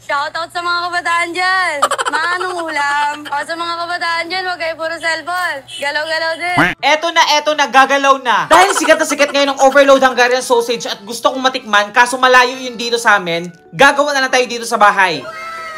Shoutout sa mga kabataan dyan. Manong ulam. O sa mga kabataan dyan, huwag kayo puro cellphone. Galaw-galaw din. Eto na, gagalaw na. Dahil sikat na sikat ngayon ng overload Hungarian sausage at gusto kong matikman, kaso malayo yun dito sa amin, gagawa na lang tayo dito sa bahay.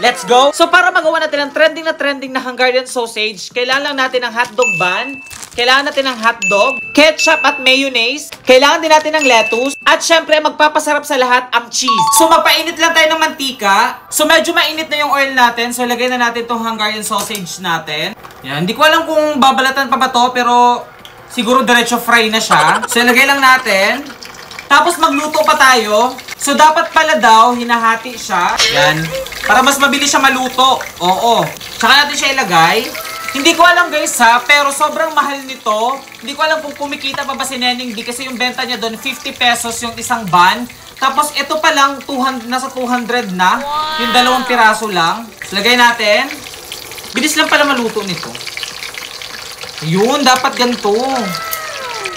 Let's go! So para magawa natin ang trending na Hungarian sausage, kailangan lang natin ng hotdog bun, kailangan natin ng hotdog, ketchup at mayonnaise, kailangan din natin ng lettuce, at syempre magpapasarap sa lahat ang cheese. So magpainit lang tayo ng mantika. So medyo mainit na yung oil natin, so lagay na natin itong Hungarian sausage natin. Yan, hindi ko alam kung babalatan pa ba to, pero siguro diretso fry na siya. So ilagay lang natin. Tapos magluto pa tayo. So dapat pala daw, hinahati siya. Yan. Para mas mabilis siya maluto. Oo. Tsaka natin siya ilagay. Hindi ko alam guys ha, pero sobrang mahal nito. Hindi ko alam kung kumikita pa ba si Neneng D kasi yung benta niya doon 50 pesos yung isang bun. Tapos ito pa lang 200, nasa 200 na. Yung dalawang piraso lang. So, lagay natin. Bilis lang pala maluto nito. Yun, dapat ganito.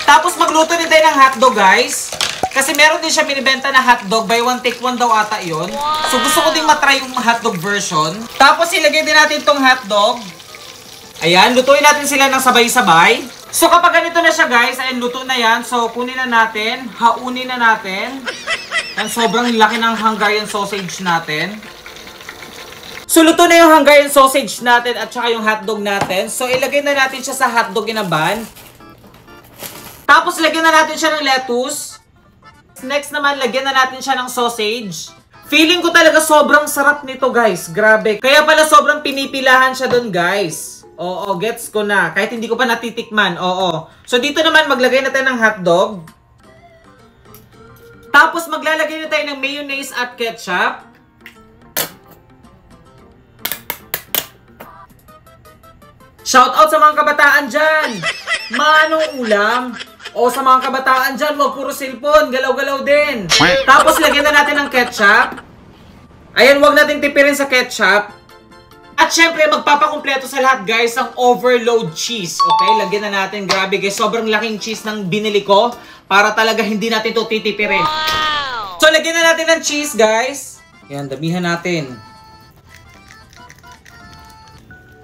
Tapos magluto din tayo ng hotdog guys. Kasi meron din siya binibenta na hotdog. Buy one take one daw ata yun. So gusto ko din matry yung hotdog version. Tapos ilagay din natin itong hotdog. Ayan, lutuin natin sila ng sabay-sabay. So kapag ganito na siya guys, ayan, luto na yan. So kunin na natin, haunin na natin. Ayan, sobrang laki ng Hungarian sausage natin. So luto na yung Hungarian sausage natin at saka yung hotdog natin. So ilagay na natin siya sa hotdog in a bun. Tapos lagyan na natin siya ng lettuce. Next naman, lagyan na natin siya ng sausage. Feeling ko talaga sobrang sarap nito guys. Grabe. Kaya pala sobrang pinipilahan siya dun guys. Oo, gets ko na. Kahit hindi ko pa natitikman. Oo. So, dito naman maglagay na tayo ng hotdog. Tapos, maglalagay na tayo ng mayonnaise at ketchup. Shout out sa mga kabataan dyan. Manong ulam. O sa mga kabataan dyan, wag puro cellphone. Galaw-galaw din. Tapos, lagyan na natin ng ketchup. Ayan, wag natin tipirin sa ketchup. At syempre, magpapakumpleto sa lahat guys ang overload cheese. Okay, lagyan na natin. Grabe guys, sobrang laking cheese ng binili ko. Para talaga hindi natin ito titipirin. Wow! So, lagyan na natin ng cheese guys. Yan, damihan natin.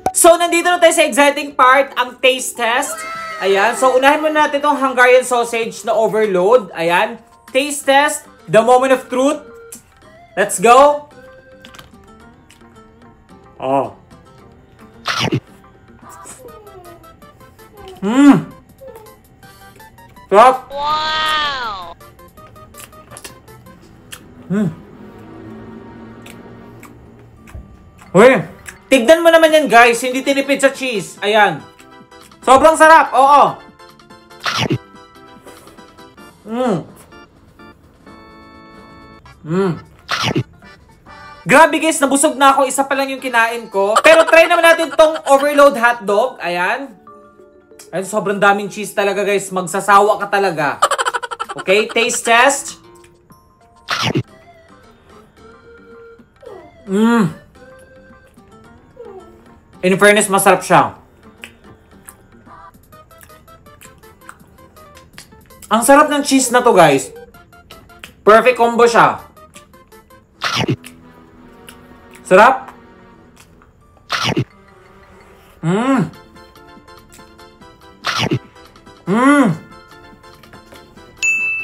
So, nandito na tayo sa exciting part, ang taste test. Ayan, so unahin muna natin itong Hungarian sausage na overload. Ayan, taste test, the moment of truth. Let's go. Oh. Sarap. Wow! Uy, tignan mo naman yan guys, hindi tinipid sa cheese. Ayan. Sobrang sarap, oo. Grabe guys, nabusog na ako. Isa pa lang yung kinain ko. Pero try naman natin tong overload hotdog. Ayan. Ayan, sobrang daming cheese talaga guys. Magsasawa ka talaga. Okay, taste test. In fairness, masarap siya. Ang sarap ng cheese na to guys. Perfect combo siya. Sarap.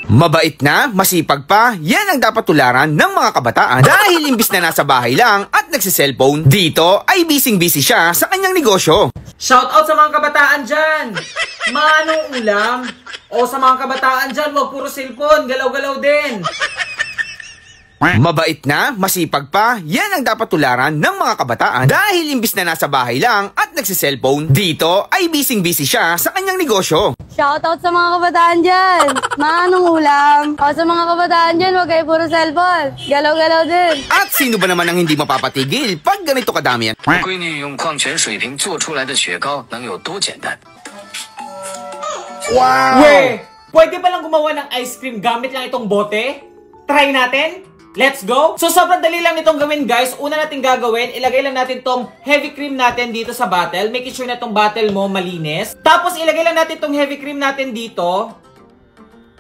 Mabait na, masipag pa, yan ang dapat tularan ng mga kabataan. Dahil imbis na nasa bahay lang at nagsiselfone, dito ay busy-busy siya sa kanyang negosyo. Shout out sa mga kabataan dyan. Manong ulam. O sa mga kabataan dyan, wag puro cellphone, galaw-galaw din. Mabait na, masipag pa, yan ang dapat tularan ng mga kabataan. Dahil imbis na nasa bahay lang at nagsiselfone, dito ay busy-busy siya sa kanyang negosyo. Shoutout sa mga kabataan dyan. Manong ulam. O sa mga kabataan dyan, huwag kayo puro cellphone. Galaw-galaw din. At sino ba naman ang hindi mapapatigil pag ganito kadami yan? 闺女用矿泉水瓶做出来的雪糕能有多简单？ Wow! Weh, pwede ba lang gumawa ng ice cream gamit lang itong bote? Try natin? Let's go! So, sobrang dali lang itong gawin, guys. Una natin gagawin, ilagay lang natin tong heavy cream natin dito sa bottle. Make sure na tong bottle mo malinis. Tapos, ilagay lang natin tong heavy cream natin dito.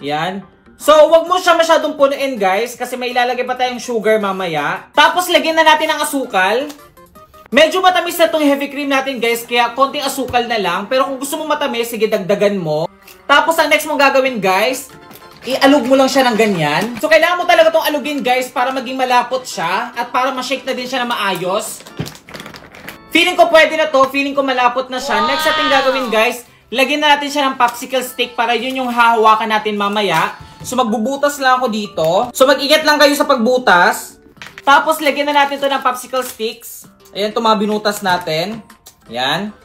Yan. So, wag mo siya masyadong punuin, guys, kasi may ilalagay pa tayong sugar mamaya. Tapos, lagyan na natin ang asukal. Medyo matamis na tong heavy cream natin, guys, kaya konting asukal na lang. Pero kung gusto mo matamis, sige, dagdagan mo. Tapos, ang next mong gagawin, guys, ialog mo lang siya ng ganyan. So, kailangan mo talaga tong alugin, guys, para maging malapot siya at para ma-shake na din siya na maayos. Feeling ko pwede na to. Feeling ko malapot na siya. Next ating gagawin, guys, lagyan na natin siya ng popsicle stick para yun yung hahawakan natin mamaya. So, magbubutas lang ako dito. So, mag-ingat lang kayo sa pagbutas. Tapos, lagyan na natin to ng popsicle sticks. Ayan, ito mga binutas natin. Ayan.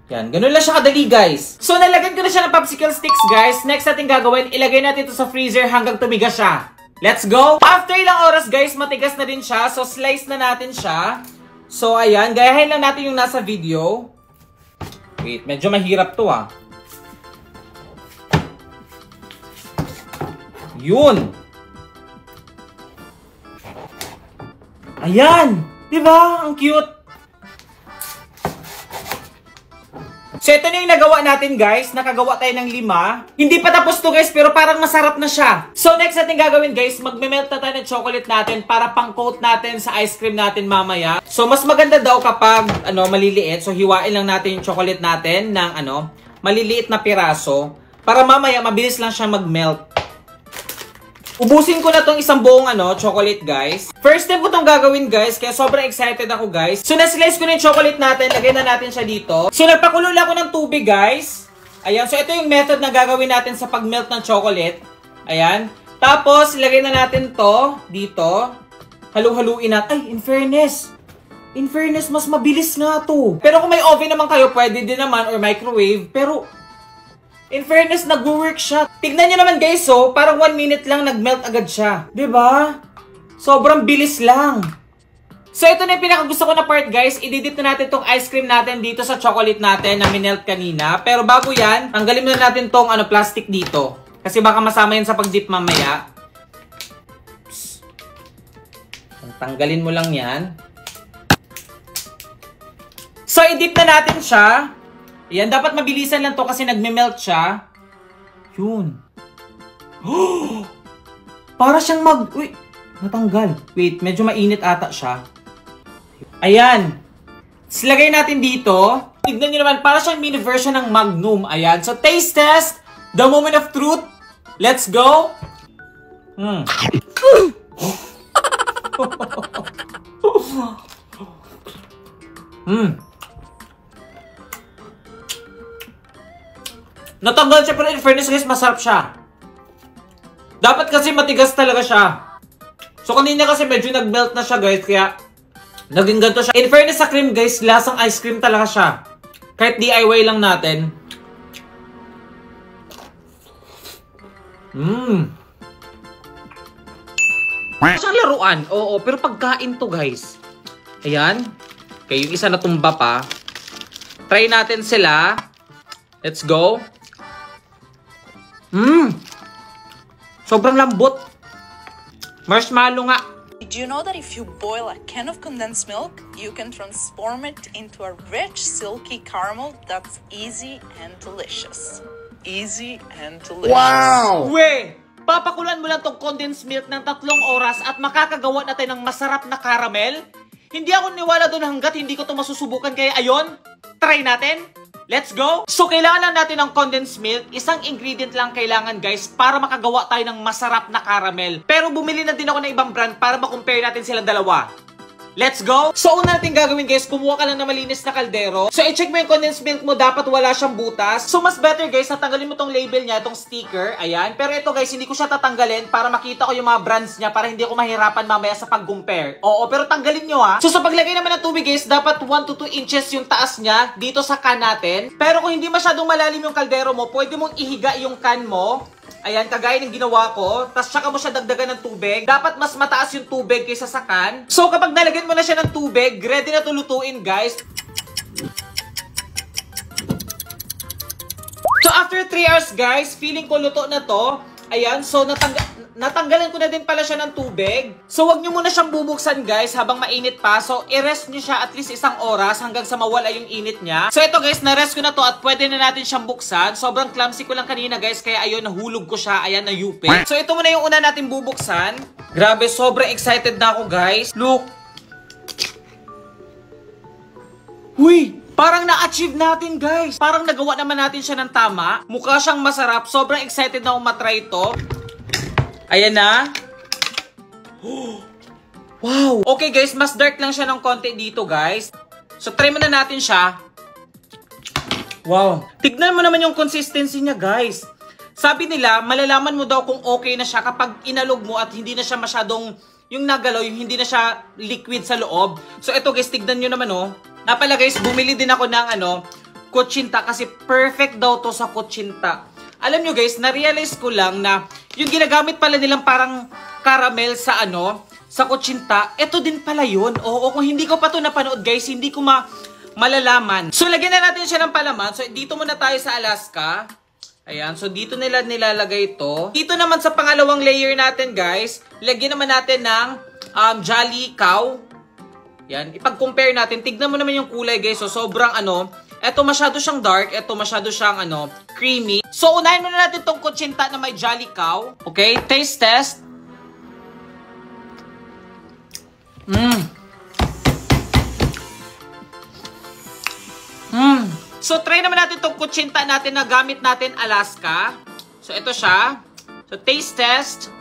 Yan, ganun lang siya kadali, guys. So, nalagyan ko na siya ng popsicle sticks, guys. Next natin gagawin, ilagay natin ito sa freezer hanggang tumigas siya. Let's go! After ilang oras, guys, matigas na din siya. So, slice na natin siya. So, ayan, gayahin lang natin yung nasa video. Wait, medyo mahirap to, ah. Yun! Ayan! Diba? Ang cute! So, ito na yung nagawa natin, guys. Nakagawa tayo ng 5. Hindi pa tapos to, guys, pero parang masarap na siya. So, next natin gagawin, guys, magme-melt na tayo ng chocolate natin para pang-coat natin sa ice cream natin mamaya. So, mas maganda daw kapag, maliliit. So, hiwain lang natin yung chocolate natin ng, maliliit na piraso. Para mamaya, mabilis lang siya mag-melt. Ubusin ko na tong isang buong chocolate, guys. First time ko tong gagawin, guys, kaya sobrang excited ako, guys. So, na-slice ko na yung chocolate natin, lagay na natin siya dito. So, nagpakulo lang ako ng tubig, guys. Ayan, so ito yung method na gagawin natin sa pag-melt ng chocolate. Ayan. Tapos, lagay na natin to dito. Halu-haluin natin. Ay, in fairness, mas mabilis nga to. Pero kung may oven naman kayo, pwede din naman, or microwave. Pero, in fairness, nag-work siya. Tignan nyo naman, guys, so, parang 1 minute lang nag-melt agad siya. Diba? Sobrang bilis lang. So, ito na yung pinakagusto ko na part, guys. Ididip na natin tong ice cream natin dito sa chocolate natin na minelt kanina. Pero bago yan, tanggalin na natin tong plastic dito. Kasi baka masama yan sa pag-dip mamaya. Psst. Tanggalin mo lang yan. So, idip na natin siya. Yan, dapat mabilisan lang to kasi nagme-melt siya. Yun. Oh! Para siyang Uy, natanggal. Wait, medyo mainit ata siya. Ayan. Silagay natin dito. Tignan nyo naman, para siyang mini version ng Magnum. Ayan. So, taste test. The moment of truth. Let's go. Natanggal siya, pero in fairness, guys, masarap siya. Dapat kasi matigas talaga siya. So, kanina kasi medyo nag-melt na siya, guys, kaya naging ganito siya. In fairness sa cream, guys, lasang ice cream talaga siya. Kahit DIY lang natin. Siyang laruan, oo, pero pagkain to, guys. Ayan. Okay, yung isa natumba pa. Try natin sila. Let's go. Sobrang lambot. Marshmallow nga. Did you know that if you boil a can of condensed milk, you can transform it into a rich, silky caramel that's easy and delicious? Easy and delicious. Wow! We! Papakulan mo lang tong condensed milk ng 3 oras at makakagawa na tayo ng masarap na caramel? Hindi ako niwala doon hanggat hindi ko to masusubukan, kaya ayon, try natin. Let's go! So, kailangan lang natin ng condensed milk. Isang ingredient lang kailangan, guys, para makagawa tayo ng masarap na caramel. Pero bumili na din ako ng ibang brand para makompare natin silang dalawa. Let's go! So, una natin gagawin, guys, kumuha ka lang ng malinis na kaldero. So, i-check mo yung condensed milk mo, dapat wala siyang butas. So, mas better, guys, natanggalin mo tong label niya, itong sticker. Ayan. Pero ito, guys, hindi ko siya tatanggalin para makita ko yung mga brands niya para hindi ako mahirapan mamaya sa pag-compare. Oo, pero tanggalin nyo, ha. So, sa paglagay naman ng tubig, guys, dapat 1 to 2 inches yung taas niya dito sa can natin. Pero kung hindi masyadong malalim yung kaldero mo, pwede mong ihiga yung can mo. Ayan, kagaya ng ginawa ko. Tapos tsaka mo siya dagdagan ng tubig. Dapat mas mataas yung tubig kaysa sa can. So, kapag nalagyan mo na siya ng tubig, ready na to lutuin, guys. So, after 3 hours, guys, feeling ko luto na to. Ayan, so natanggalan ko na din pala siya ng tubig. So wag nyo muna siyang bubuksan guys habang mainit pa. So i-rest nyo siya at least 1 oras hanggang sa mawala yung init niya. So ito guys, na-rest ko na to at pwede na natin siyang buksan. Sobrang clumsy ko lang kanina guys, kaya ayun, nahulog ko siya. Ayan, na-yupe. So ito muna yung una natin bubuksan. Grabe, sobrang excited na ako guys. Look. Uy! Parang na-achieve natin, guys. Parang nagawa naman natin siya ng tama. Mukha siyang masarap. Sobrang excited na akong matry ito. Ayan na. Oh, wow! Okay, guys. Mas dark lang siya ng konti dito, guys. So, try muna natin siya. Wow! Tignan mo naman yung consistency niya, guys. Sabi nila, malalaman mo daw kung okay na siya kapag inalog mo at hindi na siya masyadong yung nagalaw, yung hindi na siya liquid sa loob. So, ito, guys. Tignan nyo naman, oh. Napala guys, bumili din ako ng kutsinta kasi perfect daw to sa kutsinta. Alam nyo guys, na-realize ko lang na yung ginagamit pala nilang parang caramel sa sa kutsinta, ito din pala yun. Oo, kung hindi ko pa to napanood guys, hindi ko malalaman. So lagyan na natin siya ng palaman. So dito muna tayo sa Alaska. Ayan, so dito nila nilalagay ito. Dito naman sa pangalawang layer natin guys, lagyan naman natin ng Jolly Cow. Yan, ipag-compare natin. Tignan mo naman yung kulay, guys. So, sobrang eto masyado siyang dark. Eto masyado siyang, creamy. So, unahin muna natin tong kutsinta na may Jolly Cow. Okay, taste test. So, try naman natin tong kutsinta natin na gamit natin Alaska. So, ito siya. So, taste test.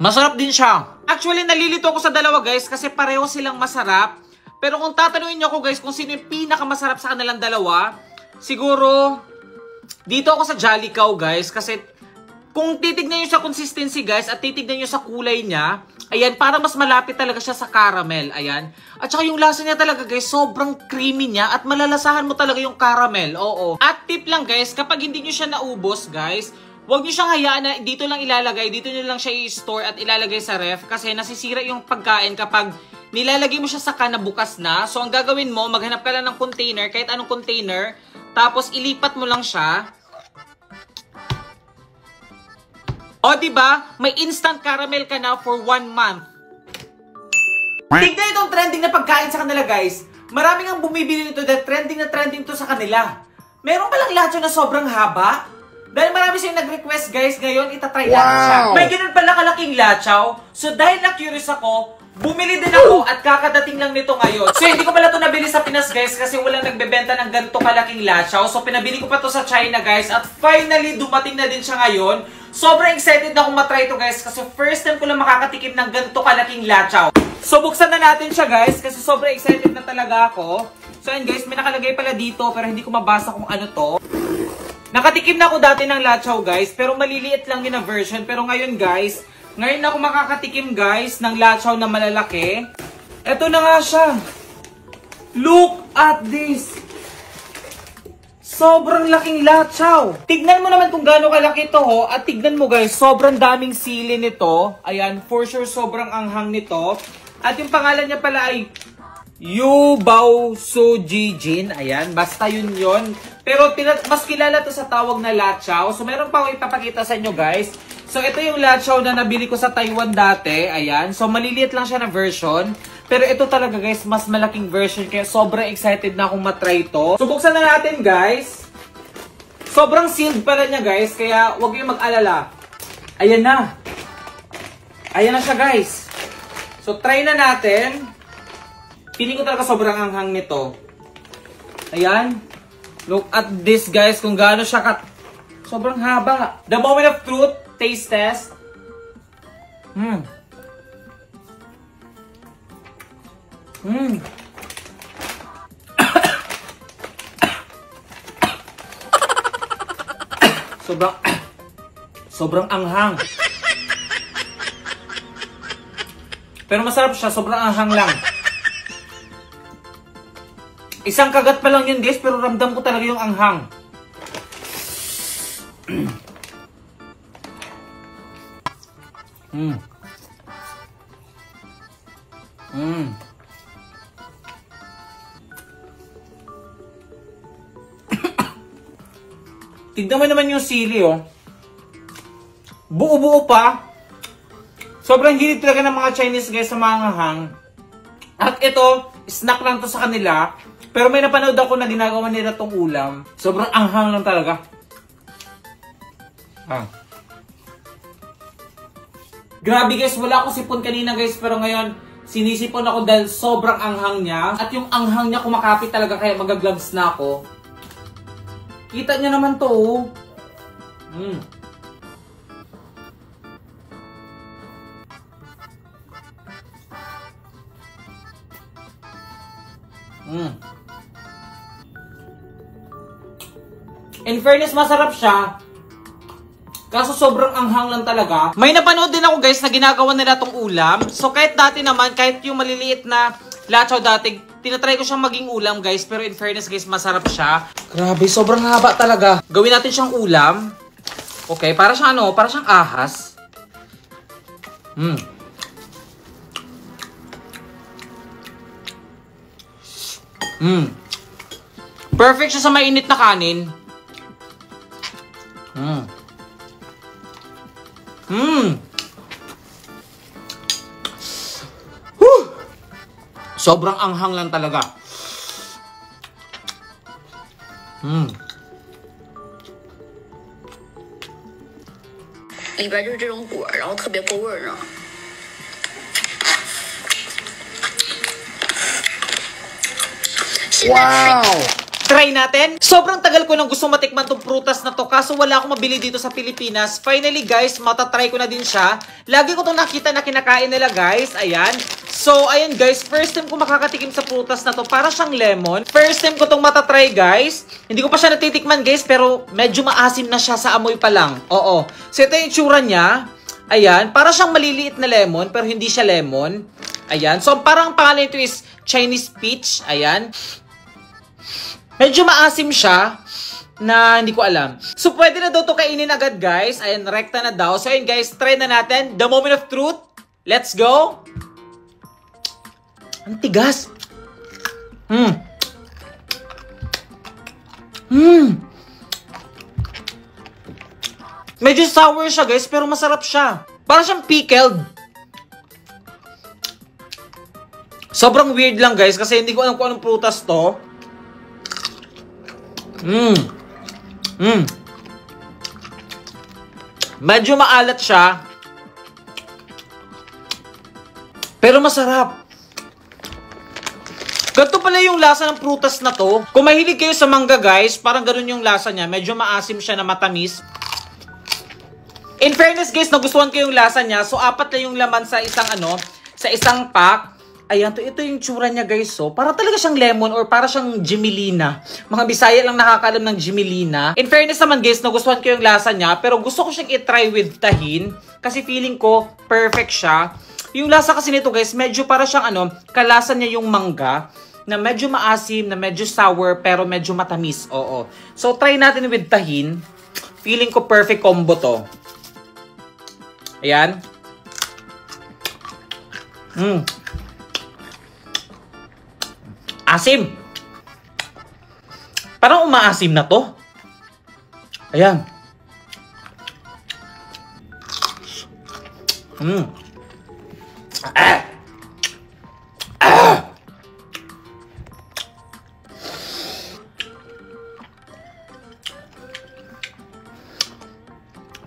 Masarap din siya. Actually, nalilito ako sa dalawa guys kasi pareho silang masarap. Pero kung tatanungin niyo ako guys kung sino yung pinakamasarap sa kanilang dalawa, siguro dito ako sa Jolly Cow guys kasi kung titignan niyo sa consistency guys at titignan niyo sa kulay niya, ayan, para mas malapit talaga siya sa caramel. Ayan. At saka yung lasa niya talaga guys, sobrang creamy niya at malalasahan mo talaga yung caramel. Oo. At tip lang guys, kapag hindi niyo siya naubos guys, huwag nyo siyang hayaan na dito lang ilalagay, dito nyo lang siya i-store at ilalagay sa ref kasi nasisira yung pagkain kapag nilalagay mo siya sa can na bukas na. So, ang gagawin mo, maghanap ka lang ng container, kahit anong container, tapos ilipat mo lang siya. O, diba? May instant caramel ka na for 1 month. Tignan itong trending na pagkain sa kanila, guys. Maraming ang bumibili nito dahil trending na trending to sa kanila. Meron palang lacho na sobrang haba. Dahil marami siyang nag-request guys, ngayon itatry natin siya. May ganun pala kalaking lachaw. So dahil na-curious ako, bumili din ako at kakadating lang nito ngayon. So hindi ko pala ito nabili sa Pinas guys kasi walang nagbebenta ng ganito kalaking lachaw. So pinabili ko pa to sa China guys at finally dumating na din siya ngayon. Sobrang excited na akong matry ito guys kasi first time ko lang makakatikim ng ganito kalaking lachaw. So buksan na natin siya guys kasi sobrang excited na talaga ako. So ayun guys, may nakalagay pala dito pero hindi ko mabasa kung ano to. Nakatikim na ako dati ng lachaw guys, pero maliliit lang yun na version. Pero ngayon guys, ngayon ako makakatikim guys ng lachaw na malalaki. Ito na nga siya. Look at this. Sobrang laking lachaw. Tignan mo naman kung gaano kalaki ito ho. At tignan mo guys, sobrang daming sili nito. Ayan, for sure sobrang anghang nito. At yung pangalan niya pala ay Yu Bao Su Ji Jin. Ayan, basta yun yun. Pero mas kilala to sa tawag na lachaw. So meron pa ako ipapakita sa inyo guys. So ito yung lachaw na nabili ko sa Taiwan dati. Ayan, so maliliit lang siya na version. Pero ito talaga guys, mas malaking version. Kaya sobrang excited na akong matry ito. So buksan na natin guys. Sobrang sealed pala niya guys. Kaya huwag kayong mag-alala. Ayan na. Ayan na siya guys. So try na natin. Feeling ko talaga sobrang anghang nito. Ayan. Look at this guys, kung gaano siya sobrang haba. The moment of truth, taste test. Sobrang anghang. Pero masarap siya, sobrang anghang lang. Isang kagat pa lang yun guys, pero ramdam ko talaga yung anghang. Tignan mo naman yung sili, oh. Buo-buo pa. Sobrang hilig talaga ng mga Chinese guys sa mga anghang. At ito, snack lang to sa kanila. Pero may napanood ako na ginagawa nila tong ulam. Sobrang anghang lang talaga. Grabe guys, wala akong sipon kanina guys. Pero ngayon, sinisipon ako dahil sobrang anghang niya. At yung anghang niya kumakapit talaga kaya magagloves na ako. Kita niya naman to, oh. In fairness, masarap siya. Kaso sobrang anghang lang talaga. May napanood din ako guys na ginagawa nila tong ulam. So kahit dati naman, kahit yung maliliit na lachaw dati, tinatry ko siyang maging ulam guys. Pero in fairness guys, masarap siya. Grabe, sobrang haba talaga. Gawin natin siyang ulam. Okay, para siyang ano, para siyang ahas. Perfect siya sa mainit na kanin. Sobrang anghang lang talaga. 里边就是这种果，然后特别过味儿呢。 Wow! Try natin. Sobrang tagal ko nang gusto matikman tong prutas na to kaso wala akong mabili dito sa Pilipinas. Finally guys, matatry ko na din siya. Lagi ko tong nakita na kinakain nila guys. Ayan. So, ayan guys, first time ko makakatikim sa prutas na to. Para siyang lemon. First time ko tong matatry guys. Hindi ko pa siya natitikman guys, pero medyo maasim na siya sa amoy pa lang. Oo. So, ito yung itsura niya. Ayan. Para siyang maliliit na lemon, pero hindi siya lemon. Ayan. So, parang pangalan ito is Chinese peach. Ayan. Medyo maasim siya na hindi ko alam. So, pwede na daw ito kainin agad, guys. Ayan, rekta na daw. So, ayun, guys, try na natin. The moment of truth. Let's go. Ang tigas. Medyo sour siya, guys, pero masarap siya. Parang siyang pickled. Sobrang weird lang, guys, kasi hindi ko alam kung anong prutas to. Medyo maalat siya. Pero masarap. Ganito pala yung lasa ng prutas na to. Kung mahilig kayo sa mangga guys, parang ganun yung lasa niya. Medyo maasim siya na matamis. In fairness guys, nagustuhan ko yung lasa niya. So, 4 lang yung laman sa isang sa isang pack. Ayan, ito yung tsura niya guys. So, para talaga siyang lemon or para siyang Gemelina. Mga Bisaya lang nakakaalam ng Gemelina. In fairness naman guys, nagustuhan ko yung lasa niya. Pero gusto ko siyang i-try with tahin. Kasi feeling ko perfect siya. Yung lasa kasi nito guys, medyo para siyang kalasa niya yung mangga. Na medyo maasim, na medyo sour, pero medyo matamis. Oo. So, try natin with tahin. Feeling ko perfect combo to. Ayan. Asim. Parang umaasim na to. Ayan.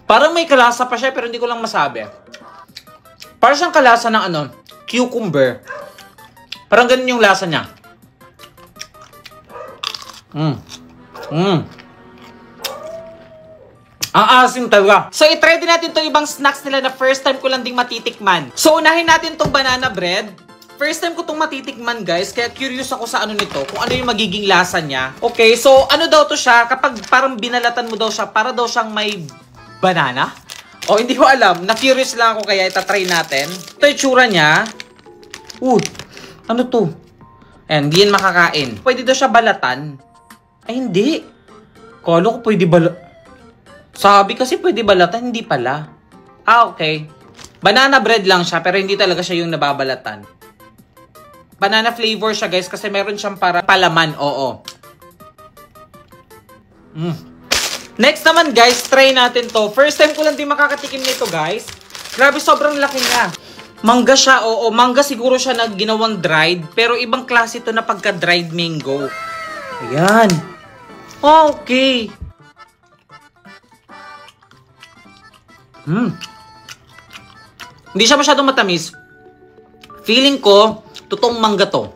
Parang may kalasa pa siya pero hindi ko lang masabi. Parang siyang kalasa ng cucumber. Parang ganun yung lasa niya. Ang asim talaga. So, itry din natin itong ibang snacks nila na first time ko lang ding matitikman. So, unahin natin itong banana bread. First time ko itong matitikman, guys. Kaya curious ako sa nito. Kung ano yung magiging lasa niya. Okay, so, ano daw to siya? Kapag parang binalatan mo daw siya, para daw siyang may banana? O, hindi ko alam. Na-curious lang ako kaya itatry natin. Ito yung tsura niya. Ano to? Ayan, hindi yan makakain. Pwede daw siya balatan. Ay, hindi. Kala ko pwede balatan. Sabi kasi pwede balatan, hindi pala. Okay. Banana bread lang siya, pero hindi talaga siya yung nababalatan. Banana flavor siya, guys, kasi meron siyang para palaman, oo. Next naman guys, try natin to. First time ko lang din makakatikim nito guys. Grabe, sobrang laki niya. Mangga siya, oo. Mangga siguro siya na ginawang dried. Pero ibang klase to na pagka-dried mango. Ayan. Okay. Hindi siya masyadong matamis. Feeling ko, totoong mangga to.